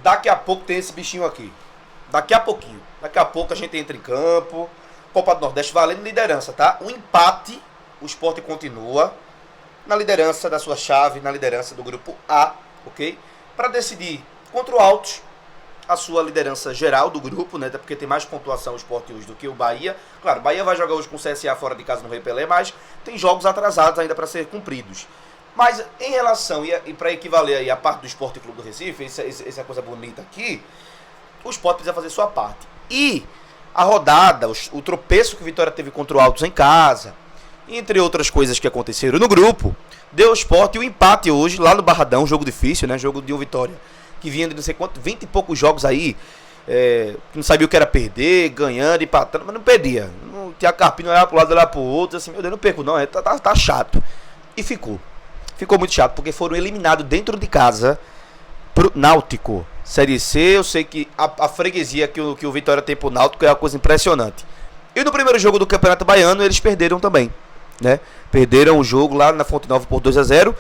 Daqui a pouco tem esse bichinho aqui. Daqui a pouquinho. Daqui a pouco a gente entra em campo. Copa do Nordeste valendo liderança, tá? O empate, o Sport continua na liderança da sua chave, na liderança do grupo A, ok? Para decidir contra o Altos a sua liderança geral do grupo, né? Até porque tem mais pontuação o Sport hoje do que o Bahia. Claro, o Bahia vai jogar hoje com o CSA fora de casa no Rei Pelé, mas tem jogos atrasados ainda para ser cumpridos. Mas em relação, e para equivaler aí a parte do Sport Clube do Recife, essa coisa bonita aqui, o Sport precisa fazer sua parte. E a rodada, o tropeço que o Vitória teve contra o Altos em casa, entre outras coisas que aconteceram no grupo, deu ao Sport o empate hoje, lá no Barradão, jogo difícil, né? Jogo de um Vitória, que vinha de não sei quanto, 20 e poucos jogos aí, não sabia o que era perder, ganhando, empatando, mas não perdia. Não tinha carpinho, olhava pro lado, olhava pro outro, assim, meu Deus, não perco não, tá chato. E ficou muito chato, porque foram eliminados dentro de casa pro Náutico. Série C, eu sei que a freguesia que o Vitória tem pro Náutico é uma coisa impressionante. E no primeiro jogo do Campeonato Baiano, eles perderam também, né? Perderam o jogo lá na Fonte Nova por 2-0.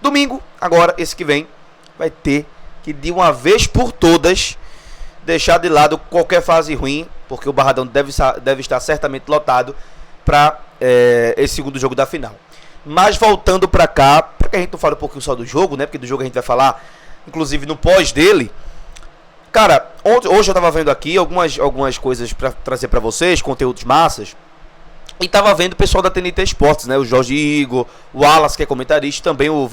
Domingo, agora, esse que vem, vai ter que de uma vez por todas deixar de lado qualquer fase ruim, porque o Barradão deve estar certamente lotado para esse segundo jogo da final. Mas voltando para cá, para que a gente não fale um pouquinho só do jogo, né? Porque do jogo a gente vai falar, inclusive no pós dele. Cara, hoje eu tava vendo aqui algumas coisas para trazer para vocês, conteúdos massas. E tava vendo o pessoal da TNT Esportes, né? O Jorge Igor, o Wallace, que é comentarista, também o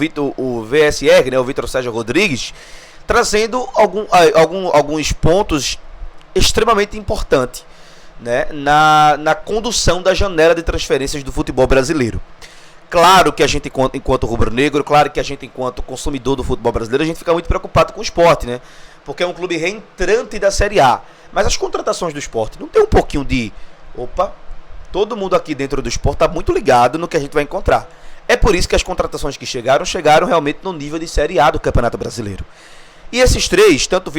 VSR, né? O Vitor Sérgio Rodrigues, trazendo alguns pontos extremamente importantes, né? Na condução da janela de transferências do futebol brasileiro. Claro que a gente, enquanto rubro-negro, claro que a gente, enquanto consumidor do futebol brasileiro, a gente fica muito preocupado com o Sport, né? Porque é um clube reentrante da Série A. Mas as contratações do Sport não tem um pouquinho de... Opa, todo mundo aqui dentro do Sport está muito ligado no que a gente vai encontrar. É por isso que as contratações que chegaram realmente no nível de Série A do Campeonato Brasileiro. E esses três, tanto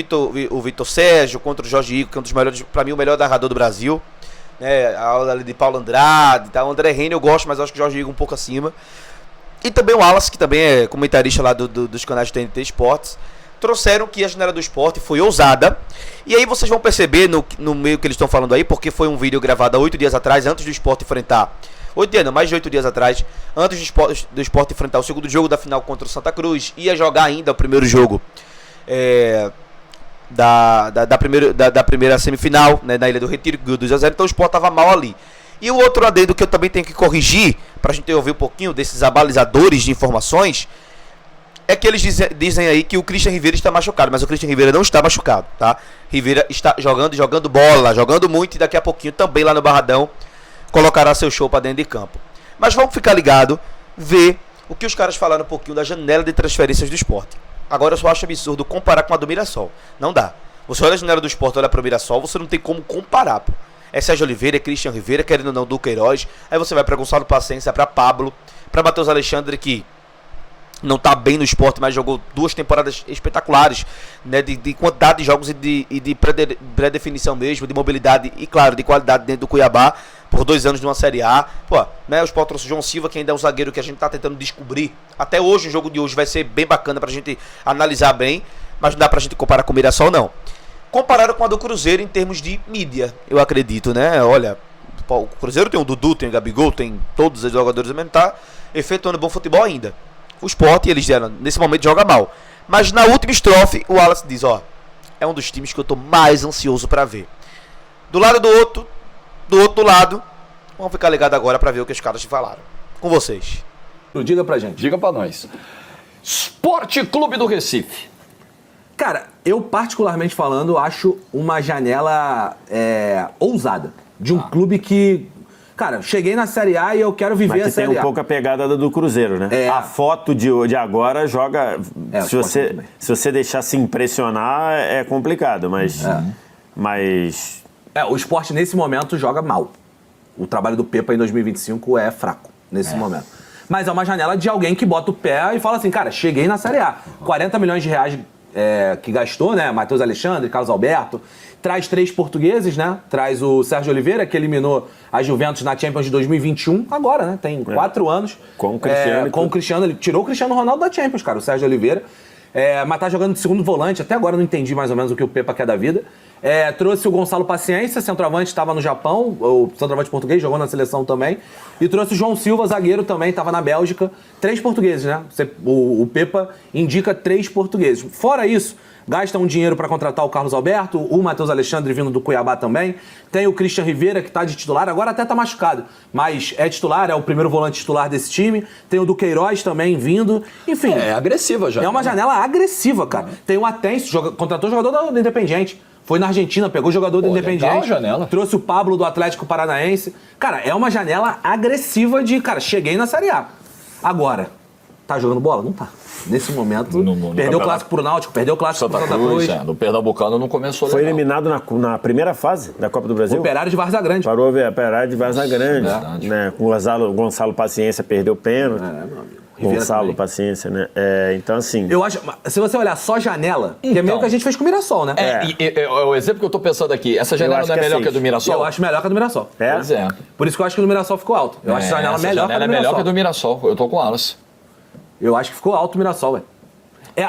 o Vitor Sérgio quanto o Jorge Igor, que é um dos melhores, para mim, o melhor narrador do Brasil, né, a aula ali de Paulo Andrade, tá? O André Reine eu gosto, mas eu acho que o Jorge Igor um pouco acima. E também o Wallace, que também é comentarista lá dos canais de TNT Esportes, trouxeram que a janela do Sport foi ousada. E aí vocês vão perceber no meio que eles estão falando aí, porque foi um vídeo gravado há 8 dias atrás, antes do Sport enfrentar... 8 dias não, mais de 8 dias atrás, antes do Sport enfrentar o segundo jogo da final contra o Santa Cruz, ia jogar ainda o primeiro jogo da primeira semifinal, né, na Ilha do Retiro, que ganhou 2-0, então o Sport estava mal ali. E o outro adendo que eu também tenho que corrigir, para a gente ouvir um pouquinho desses abalizadores de informações, é que eles dizem aí que o Christian Rivera está machucado, mas o Christian Rivera não está machucado, tá? Rivera está jogando bola, jogando muito, e daqui a pouquinho também lá no Barradão colocará seu show para dentro de campo. Mas vamos ficar ligado, ver o que os caras falaram um pouquinho da janela de transferências do Sport. Agora eu só acho absurdo comparar com a do Mirassol. Não dá. Você olha a janela do Sport, olha para o Mirassol, você não tem como comparar, pô. É Sérgio Oliveira, é Christian Rivera, querendo ou não, Duqueiroz. Aí você vai para Gonçalo Paciência, para Pablo, para Matheus Alexandre, que não tá bem no Sport, mas jogou 2 temporadas espetaculares, né, de quantidade de jogos e de pré-definição mesmo, de mobilidade e, claro, de qualidade dentro do Cuiabá, por 2 anos de uma Série A. Pô, né, o Sport trouxe o João Silva, que ainda é um zagueiro que a gente tá tentando descobrir. Até hoje, o jogo de hoje vai ser bem bacana pra gente analisar bem, mas não dá pra gente comparar com o Mirassol, não. Compararam com a do Cruzeiro em termos de mídia, eu acredito, né? Olha, o Cruzeiro tem o Dudu, tem o Gabigol, tem todos os jogadores, mesmo tá efetuando bom futebol ainda. O Sport, eles deram, nesse momento joga mal. Mas na última estrofe, o Wallace diz, ó, é um dos times que eu tô mais ansioso pra ver. Do outro lado, vamos ficar ligado agora pra ver o que os caras falaram. Com vocês. Diga pra gente. Diga pra nós. Sport Clube do Recife. Cara, eu particularmente falando, acho uma janela ousada. De um clube que... Cara, cheguei na Série A e eu quero viver a Série A. Mas tem um pouco a pegada do Cruzeiro, né? A foto de agora joga... Se você deixar se impressionar, é complicado, mas... o Sport, nesse momento, joga mal. O trabalho do Pepa em 2025 é fraco, nesse momento. Mas é uma janela de alguém que bota o pé e fala assim, cara, cheguei na Série A. 40 milhões de reais que gastou, né? Matheus Alexandre, Carlos Alberto... Traz 3 portugueses, né? Traz o Sérgio Oliveira, que eliminou a Juventus na Champions de 2021, agora, né? Tem 4 anos. Com o Cristiano. Com o Cristiano, ele tirou o Cristiano Ronaldo da Champions, cara, o Sérgio Oliveira. mas tá jogando de segundo volante. Até agora eu não entendi mais ou menos o que o Pepa quer da vida. Trouxe o Gonçalo Paciência, centroavante, estava no Japão, o centroavante português, jogou na seleção também. E trouxe o João Silva, zagueiro também, estava na Bélgica. 3 portugueses, né? O Pepa indica 3 portugueses. Fora isso, gasta um dinheiro para contratar o Carlos Alberto, o Matheus Alexandre vindo do Cuiabá também. Tem o Christian Rivera, que está de titular, agora até está machucado, mas é titular, é o primeiro volante titular desse time. Tem o Duqueiroz também vindo. Enfim. É agressiva já. É uma janela agressiva, cara. Tem o Atencio, contratou o jogador do Independiente. Foi na Argentina, pegou o jogador do Independiente, janela. trouxe o Pablo do Atlético Paranaense. Cara, é uma janela agressiva de, cara, cheguei na Série A. Agora, tá jogando bola? Não tá. Nesse momento, perdeu o clássico pro Náutico, perdeu o clássico pro Santa Cruz. No Pernambucano não começou legal. Foi eliminado na primeira fase da Copa do Brasil. Operário de Várzea Grande. Parou o Operário de Várzea Grande. Né? Com o Gonçalo Paciência perdeu o pênalti. Meu amigo. Gonçalo, paciência, né? Então, assim... Eu acho... Se você olhar só janela, que é meio que a gente fez com o Mirassol, né? O exemplo que eu tô pensando aqui, essa janela não é melhor que a do Mirassol? Eu acho melhor que a do Mirassol. Pois é. Por isso que eu acho que o do Mirassol ficou alto. Eu acho a janela melhor que a do Mirassol. é melhor que a do Mirassol. Eu tô com alas. Eu acho que ficou alto o Mirassol, velho.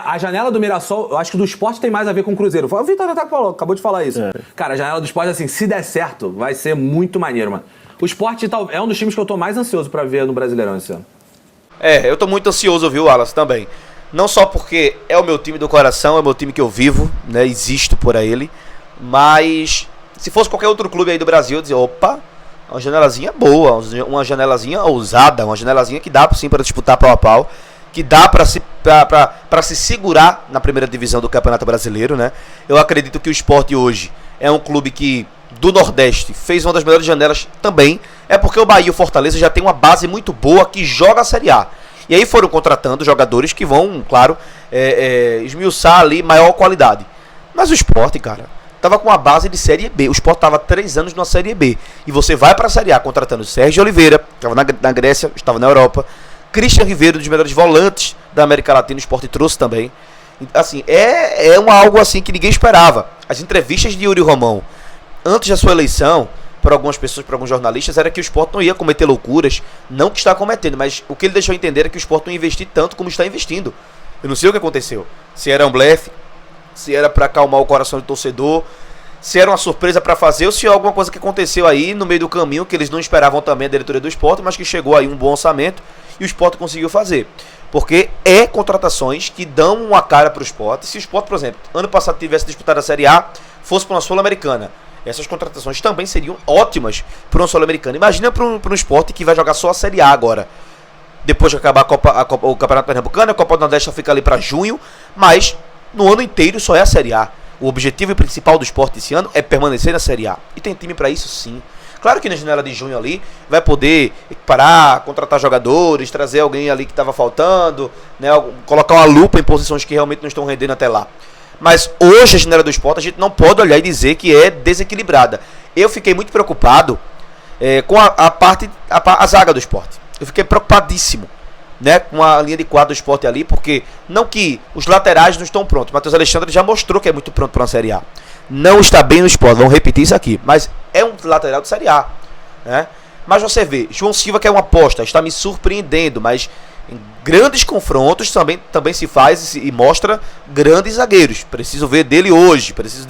A janela do Mirassol, eu acho que do Sport tem mais a ver com o Cruzeiro. O Vitor até falou, acabou de falar isso. Cara, a janela do Sport, assim, se der certo, vai ser muito maneiro, mano. O Sport é um dos times que eu tô mais ansioso pra ver no Brasileirão esse ano. Eu tô muito ansioso, viu, Wallace, também. Não só porque é o meu time do coração, é o meu time que eu vivo, né, existo por ele, mas se fosse qualquer outro clube aí do Brasil, eu dizia, opa, uma janelazinha boa, uma janelazinha ousada, uma janelazinha que dá sim para disputar pau a pau, que dá para se segurar na primeira divisão do Campeonato Brasileiro, né? Eu acredito que o Sport hoje é um clube que do Nordeste fez uma das melhores janelas também. É porque o Bahia e o Fortaleza já tem uma base muito boa que joga a Série A. E aí foram contratando jogadores que vão, claro, esmiuçar ali maior qualidade. Mas o Sport, cara, tava com uma base de Série B. O Sport tava 3 anos na Série B. E você vai pra Série A contratando Sérgio Oliveira, que estava na Grécia, estava na Europa. Christian Rivera, dos melhores volantes da América Latina, o Sport trouxe também. Assim, é algo assim que ninguém esperava. As entrevistas de Yuri Romão, antes da sua eleição, para algumas pessoas, para alguns jornalistas, era que o Sport não ia cometer loucuras, não que está cometendo, mas o que ele deixou entender é que o Sport não ia investir tanto como está investindo. Eu não sei o que aconteceu. Se era um blefe, se era para acalmar o coração do torcedor, se era uma surpresa para fazer, ou se é alguma coisa que aconteceu aí no meio do caminho, que eles não esperavam também a diretoria do Sport, mas que chegou aí um bom orçamento e o Sport conseguiu fazer. Porque contratações que dão uma cara para o Sport. Se o Sport, por exemplo, ano passado tivesse disputado a Série A, fosse para uma Sul-Americana, essas contratações também seriam ótimas para uma Sul-Americana. Imagina para um Sport que vai jogar só a Série A agora. Depois de acabar o Campeonato Pernambucano, a Copa do Nordeste fica ali para junho, mas no ano inteiro só é a Série A. O objetivo principal do Sport esse ano é permanecer na Série A. E tem time para isso sim. Claro que na janela de junho ali vai poder parar, contratar jogadores, trazer alguém ali que estava faltando, né, colocar uma lupa em posições que realmente não estão rendendo até lá. Mas hoje a janela do Sport a gente não pode olhar e dizer que é desequilibrada. Eu fiquei muito preocupado com a zaga do Sport. Eu fiquei preocupadíssimo, né, com a linha de quadro do Sport ali, porque não que os laterais não estão prontos. Matheus Alexandre já mostrou que é muito pronto para uma Série A. Não está bem no Sport, vamos repetir isso aqui, mas é um lateral de Série A, né? Mas você vê, João Silva, que é uma aposta, está me surpreendendo, mas em grandes confrontos também se faz e mostra grandes zagueiros. Preciso ver dele hoje, preciso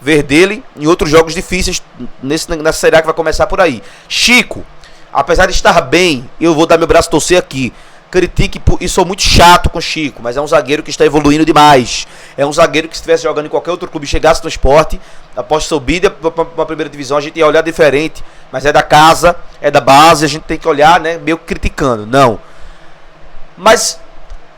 ver dele em outros jogos difíceis nessa Série A que vai começar por aí. Chico, apesar de estar bem, eu vou dar meu braço a torcer aqui. Critique e sou muito chato com o Chico, mas é um zagueiro que está evoluindo demais. É um zagueiro que se estivesse jogando em qualquer outro clube, chegasse no Sport, após subida para uma primeira divisão, a gente ia olhar diferente. Mas é da casa, é da base, a gente tem que olhar, né, meio criticando. Não. Mas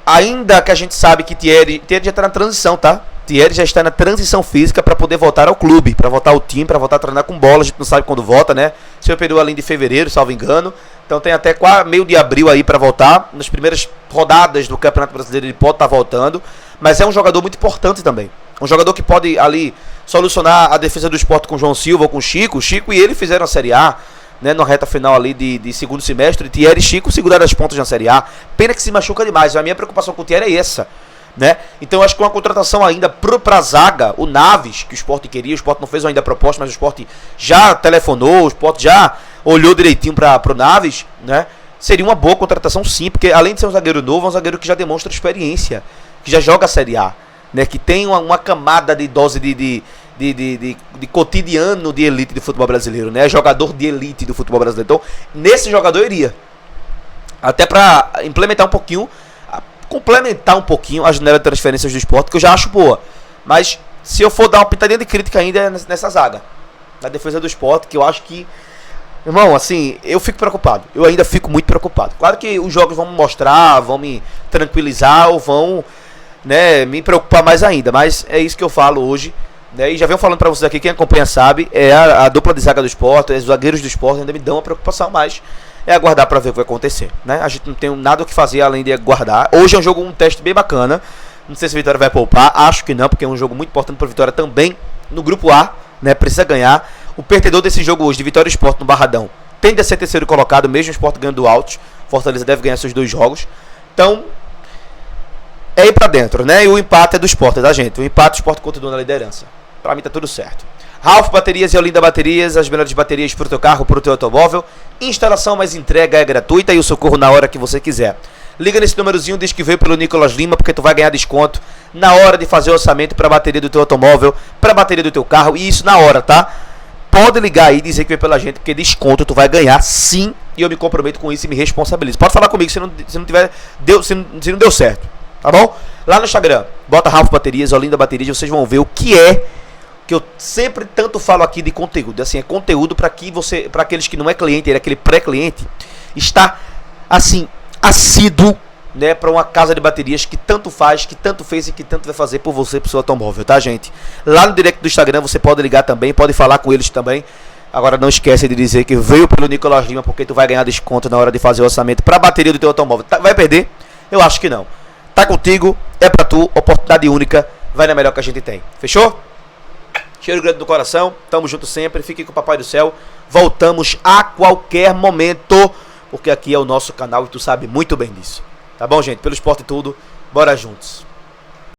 ainda que a gente sabe que Thierry já está na transição, tá? Thierry já está na transição física para poder voltar ao clube, para voltar ao time, para voltar a treinar com bola. A gente não sabe quando volta, né? Seu período além de fevereiro, salvo engano. Então tem até quase meio de abril aí para voltar. Nas primeiras rodadas do Campeonato Brasileiro ele pode estar voltando. Mas é um jogador muito importante também. Um jogador que pode ali solucionar a defesa do Sport com o João Silva ou com o Chico. Chico e ele fizeram a Série A, né, na reta final ali de segundo semestre. Thierry e Chico seguraram as pontas na Série A. Pena que se machuca demais. A minha preocupação com o Thierry é essa, né? Então eu acho que uma contratação ainda pra zaga, o Naves, que o Sport queria, o Sport não fez ainda a proposta, mas o Sport já telefonou, o Sport já olhou direitinho pro Naves, né? Seria uma boa contratação sim, porque além de ser um zagueiro novo, é um zagueiro que já demonstra experiência, que já joga a Série A, né? Que tem uma camada de dose de cotidiano de elite do futebol brasileiro, né? Jogador de elite do futebol brasileiro. Então, nesse jogador eu iria. Até pra implementar um pouquinho, complementar um pouquinho a janela de transferências do Sport, que eu já acho boa. Mas se eu for dar uma pitadinha de crítica ainda é nessa zaga, na defesa do Sport, que eu acho que, irmão, assim, eu fico preocupado. Eu ainda fico muito preocupado. Claro que os jogos vão me mostrar, vão me tranquilizar ou vão, né, me preocupar mais ainda. Mas é isso que eu falo hoje, né? E já venho falando pra vocês aqui, quem acompanha sabe, é a dupla de zaga do Sport, os zagueiros do Sport ainda me dão uma preocupação, mas é aguardar pra ver o que vai acontecer, né? A gente não tem nada o que fazer além de aguardar. Hoje é um teste bem bacana. Não sei se a Vitória vai poupar, acho que não, porque é um jogo muito importante para a Vitória também no grupo A, né? Precisa ganhar. O perdedor desse jogo hoje, de Vitória e Sport no Barradão, tende a ser terceiro colocado, mesmo o Sport ganhando do Altos. Fortaleza deve ganhar seus 2 jogos. Então, é ir pra dentro, né? E o empate é do Sport, tá, gente? O empate, o Sport continua na liderança. Pra mim tá tudo certo. Ralph Baterias e Olinda Baterias, as melhores baterias pro teu carro, pro teu automóvel. Instalação mais entrega é gratuita e o socorro na hora que você quiser. Liga nesse númerozinho, diz que veio pelo Nicolas Lima, porque tu vai ganhar desconto na hora de fazer o orçamento para a bateria do teu automóvel, para a bateria do teu carro, e isso na hora, tá? Pode ligar aí e dizer que veio pela gente, porque desconto tu vai ganhar sim, e eu me comprometo com isso e me responsabilizo. Pode falar comigo se não deu certo, tá bom? Lá no Instagram, bota Ralph Baterias, Olinda Baterias, vocês vão ver o que é que eu sempre tanto falo aqui de conteúdo. Assim, é conteúdo para aqueles que não é cliente, ele é aquele pré-cliente, está assim assíduo, né, para uma casa de baterias que tanto faz, que tanto fez e que tanto vai fazer por você, pro seu automóvel, tá, gente? Lá no direct do Instagram você pode ligar também, pode falar com eles também. Agora não esquece de dizer que veio pelo Nicolas Lima, porque tu vai ganhar desconto na hora de fazer o orçamento para a bateria do teu automóvel. Vai perder? Eu acho que não. Tá contigo, é pra tu, oportunidade única, vai na melhor que a gente tem. Fechou? Cheiro grande do coração, tamo junto sempre, fique com o Papai do Céu. Voltamos a qualquer momento, porque aqui é o nosso canal e tu sabe muito bem disso. Tá bom, gente? Pelo esporte e tudo, bora juntos.